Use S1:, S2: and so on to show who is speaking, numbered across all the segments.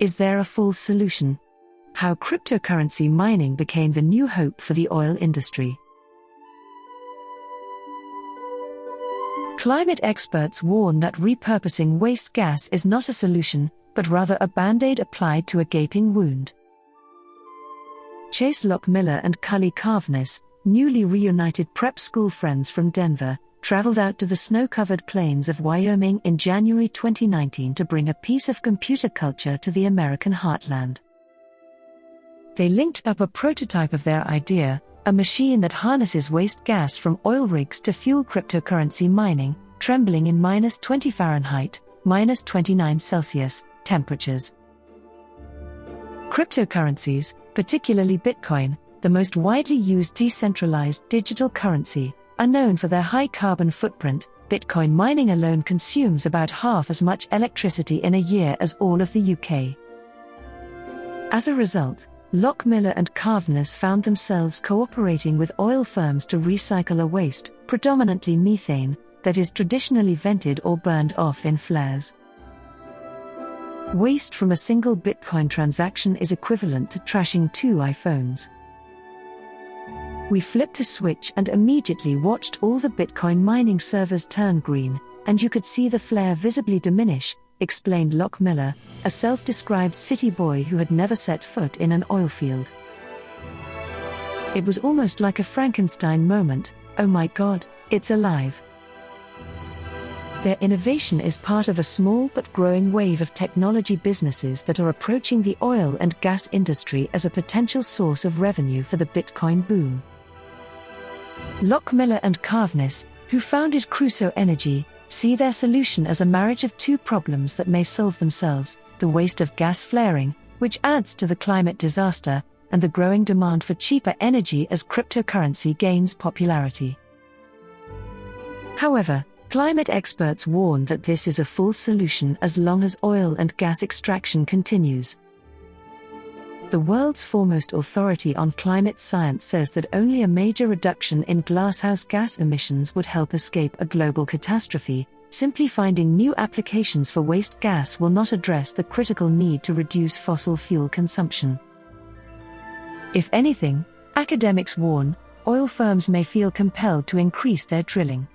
S1: Is there a full solution? How cryptocurrency mining became the new hope for the oil industry. Climate experts warn that repurposing waste gas is not a solution, but rather a band-aid applied to a gaping wound. Chase Lochmiller and Cully Cavness, newly reunited prep school friends from Denver, traveled out to the snow-covered plains of Wyoming in January 2019 to bring a piece of computer culture to the American heartland. They linked up a prototype of their idea, a machine that harnesses waste gas from oil rigs to fuel cryptocurrency mining, trembling in -20 Fahrenheit, -29 Celsius, temperatures. Cryptocurrencies, particularly Bitcoin, the most widely used decentralized digital currency, are known for their high carbon footprint. Bitcoin mining alone consumes about half as much electricity in a year as all of the UK. As a result, Lochmiller and Cavness found themselves cooperating with oil firms to recycle a waste, predominantly methane, that is traditionally vented or burned off in flares. Waste from a single Bitcoin transaction is equivalent to trashing 2 iPhones. We flipped the switch and immediately watched all the Bitcoin mining servers turn green, and you could see the flare visibly diminish, explained Lochmiller, a self-described city boy who had never set foot in an oil field. It was almost like a Frankenstein moment. Oh my God, it's alive. Their innovation is part of a small but growing wave of technology businesses that are approaching the oil and gas industry as a potential source of revenue for the Bitcoin boom. Lochmiller and Cavness, who founded Crusoe Energy, see their solution as a marriage of 2 problems that may solve themselves: the waste of gas flaring, which adds to the climate disaster, and the growing demand for cheaper energy as cryptocurrency gains popularity. However, climate experts warn that this is a false solution as long as oil and gas extraction continues. The world's foremost authority on climate science says that only a major reduction in greenhouse gas emissions would help escape a global catastrophe. Simply finding new applications for waste gas will not address the critical need to reduce fossil fuel consumption. If anything, academics warn, oil firms may feel compelled to increase their drilling.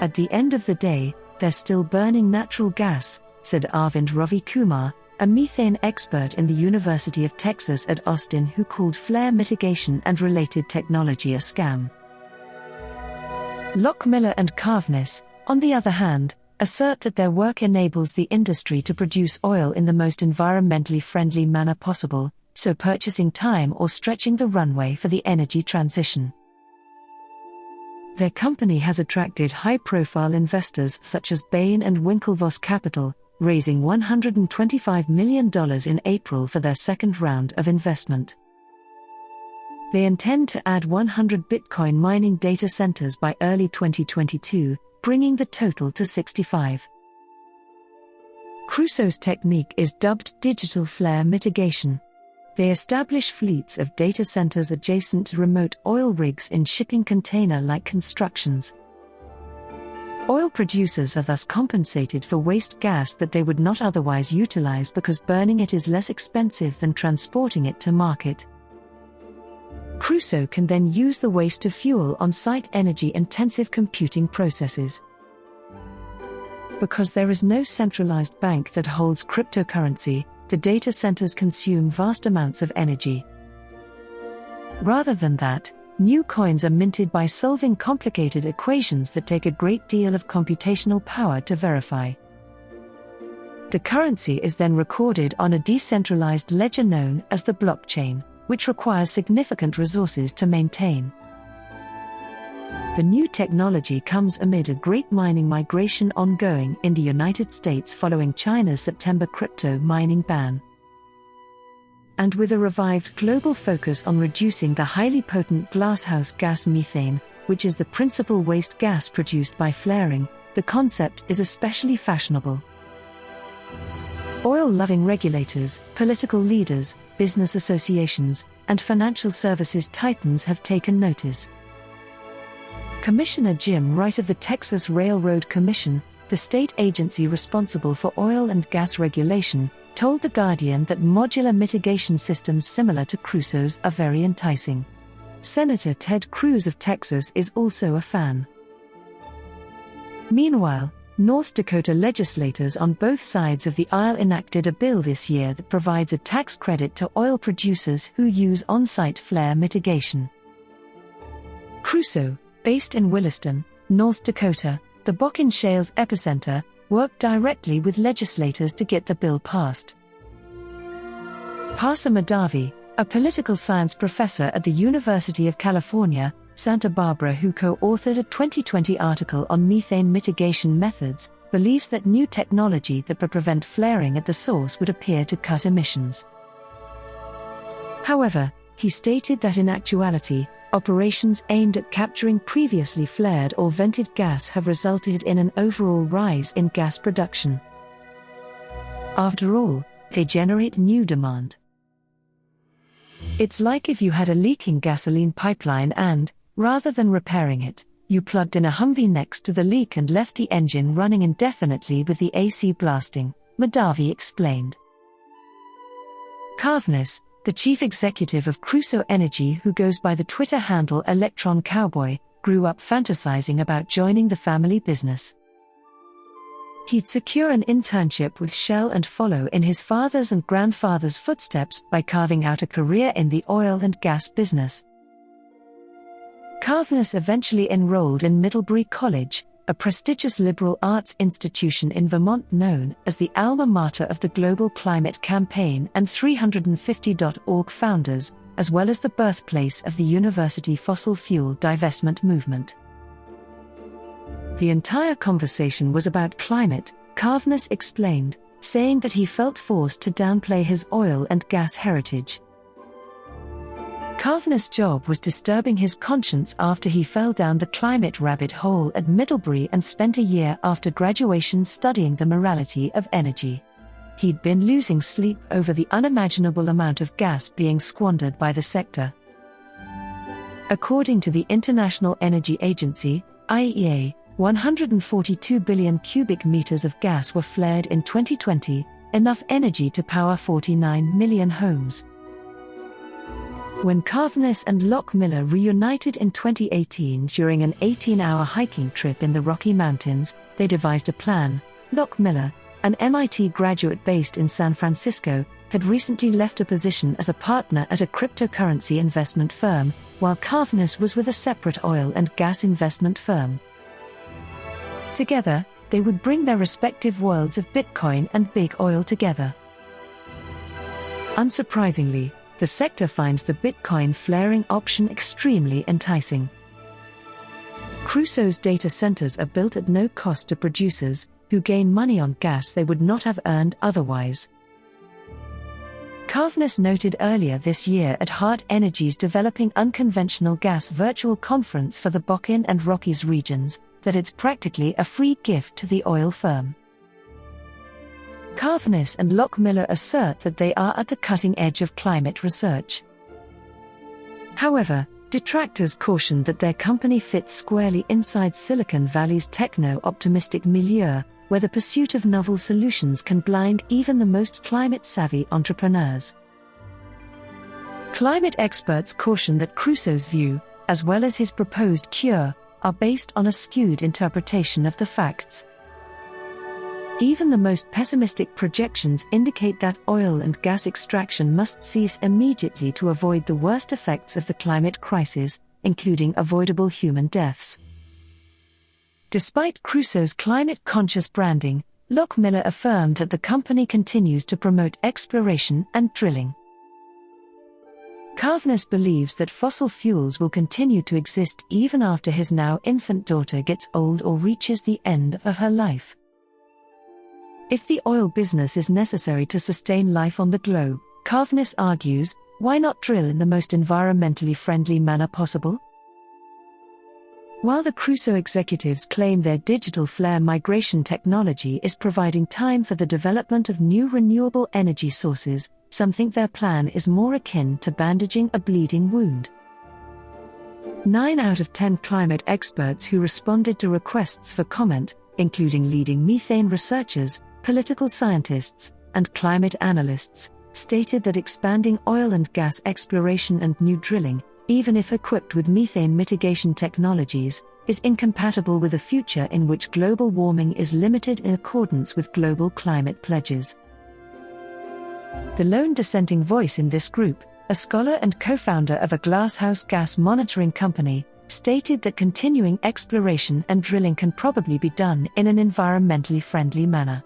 S1: At the end of the day, they're still burning natural gas, said Arvind Ravi Kumar, a methane expert in the University of Texas at Austin, who called flare mitigation and related technology a scam. Lochmiller and Cavness, on the other hand, assert that their work enables the industry to produce oil in the most environmentally friendly manner possible, so purchasing time or stretching the runway for the energy transition. Their company has attracted high-profile investors such as Bain and Winklevoss Capital, raising $125 million in April for their second round of investment. They intend to add 100 Bitcoin mining data centers by early 2022, bringing the total to 65. Crusoe's technique is dubbed digital flare mitigation. They establish fleets of data centers adjacent to remote oil rigs in shipping container-like constructions. Oil producers are thus compensated for waste gas that they would not otherwise utilize because burning it is less expensive than transporting it to market. Crusoe can then use the waste to fuel on-site energy-intensive computing processes. Because there is no centralized bank that holds cryptocurrency, the data centers consume vast amounts of energy. Rather than that, new coins are minted by solving complicated equations that take a great deal of computational power to verify. The currency is then recorded on a decentralized ledger known as the blockchain, which requires significant resources to maintain. The new technology comes amid a great mining migration ongoing in the United States following China's September crypto mining ban. And with a revived global focus on reducing the highly potent glasshouse gas methane, which is the principal waste gas produced by flaring, the concept is especially fashionable. Oil-loving regulators, political leaders, business associations, and financial services titans have taken notice. Commissioner Jim Wright of the Texas Railroad Commission, the state agency responsible for oil and gas regulation, told The Guardian that modular mitigation systems similar to Crusoe's are very enticing. Senator Ted Cruz of Texas is also a fan. Meanwhile, North Dakota legislators on both sides of the aisle enacted a bill this year that provides a tax credit to oil producers who use on-site flare mitigation. Crusoe, based in Williston, North Dakota, the Bakken Shale's epicenter, worked directly with legislators to get the bill passed. Parsa Mahdavi, a political science professor at the University of California, Santa Barbara who co-authored a 2020 article on methane mitigation methods, believes that new technology that would prevent flaring at the source would appear to cut emissions. However, he stated that in actuality, operations aimed at capturing previously flared or vented gas have resulted in an overall rise in gas production. After all, they generate new demand. It's like if you had a leaking gasoline pipeline and, rather than repairing it, you plugged in a Humvee next to the leak and left the engine running indefinitely with the AC blasting, Mahdavi explained. Cavness, the chief executive of Crusoe Energy who goes by the Twitter handle Electron Cowboy, grew up fantasizing about joining the family business. He'd secure an internship with Shell and follow in his father's and grandfather's footsteps by carving out a career in the oil and gas business. Cavness eventually enrolled in Middlebury College, a prestigious liberal arts institution in Vermont known as the alma mater of the Global Climate Campaign and 350.org founders, as well as the birthplace of the university fossil fuel divestment movement. The entire conversation was about climate, Cavness explained, saying that he felt forced to downplay his oil and gas heritage. Cavness' job was disturbing his conscience after he fell down the climate rabbit hole at Middlebury and spent a year after graduation studying the morality of energy. He'd been losing sleep over the unimaginable amount of gas being squandered by the sector. According to the International Energy Agency, IEA, 142 billion cubic meters of gas were flared in 2020, enough energy to power 49 million homes. When Cavness and Lochmiller reunited in 2018 during an 18-hour hiking trip in the Rocky Mountains, they devised a plan. Lochmiller, an MIT graduate based in San Francisco, had recently left a position as a partner at a cryptocurrency investment firm, while Cavness was with a separate oil and gas investment firm. Together, they would bring their respective worlds of Bitcoin and big oil together. Unsurprisingly, the sector finds the Bitcoin flaring option extremely enticing. Crusoe's data centers are built at no cost to producers, who gain money on gas they would not have earned otherwise. Cavness noted earlier this year at Hart Energy's Developing Unconventional Gas virtual conference for the Bakken and Rockies regions, that it's practically a free gift to the oil firm. Cavness and Lochmiller assert that they are at the cutting edge of climate research. However, detractors caution that their company fits squarely inside Silicon Valley's techno-optimistic milieu, where the pursuit of novel solutions can blind even the most climate-savvy entrepreneurs. Climate experts caution that Crusoe's view, as well as his proposed cure, are based on a skewed interpretation of the facts. Even the most pessimistic projections indicate that oil and gas extraction must cease immediately to avoid the worst effects of the climate crisis, including avoidable human deaths. Despite Crusoe's climate-conscious branding, Lochmiller affirmed that the company continues to promote exploration and drilling. Cavness believes that fossil fuels will continue to exist even after his now infant daughter gets old or reaches the end of her life. If the oil business is necessary to sustain life on the globe, Cavness argues, why not drill in the most environmentally friendly manner possible? While the Crusoe executives claim their digital flare migration technology is providing time for the development of new renewable energy sources, some think their plan is more akin to bandaging a bleeding wound. 9 out of 10 climate experts who responded to requests for comment, including leading methane researchers, political scientists, and climate analysts, stated that expanding oil and gas exploration and new drilling, even if equipped with methane mitigation technologies, is incompatible with a future in which global warming is limited in accordance with global climate pledges. The lone dissenting voice in this group, a scholar and co-founder of a glasshouse gas monitoring company, stated that continuing exploration and drilling can probably be done in an environmentally friendly manner.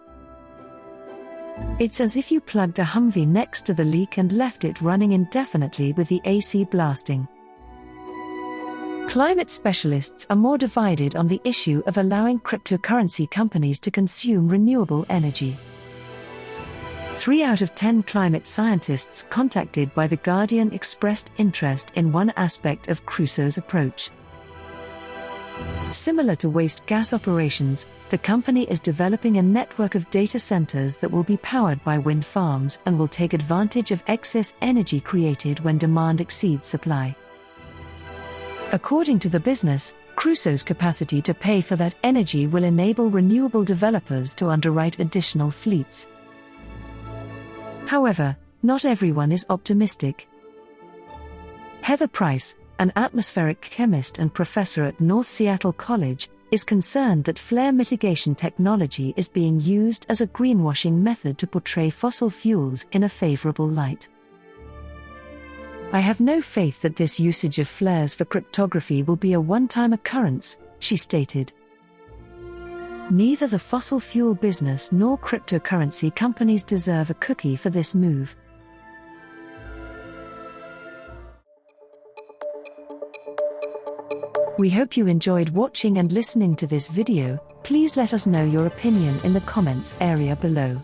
S1: It's as if you plugged a Humvee next to the leak and left it running indefinitely with the AC blasting. Climate specialists are more divided on the issue of allowing cryptocurrency companies to consume renewable energy. 3 out of 10 climate scientists contacted by The Guardian expressed interest in one aspect of Crusoe's approach. Similar to waste gas operations, the company is developing a network of data centers that will be powered by wind farms and will take advantage of excess energy created when demand exceeds supply. According to the business, Crusoe's capacity to pay for that energy will enable renewable developers to underwrite additional fleets. However, not everyone is optimistic. Heather Price, an atmospheric chemist and professor at North Seattle College, is concerned that flare mitigation technology is being used as a greenwashing method to portray fossil fuels in a favorable light. "I have no faith that this usage of flares for cryptography will be a one-time occurrence," she stated. Neither the fossil fuel business nor cryptocurrency companies deserve a cookie for this move. We hope you enjoyed watching and listening to this video. Please let us know your opinion in the comments area below.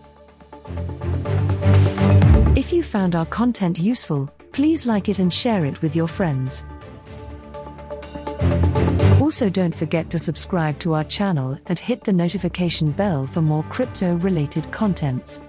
S1: If you found our content useful, please like it and share it with your friends. Also, don't forget to subscribe to our channel and hit the notification bell for more crypto-related contents.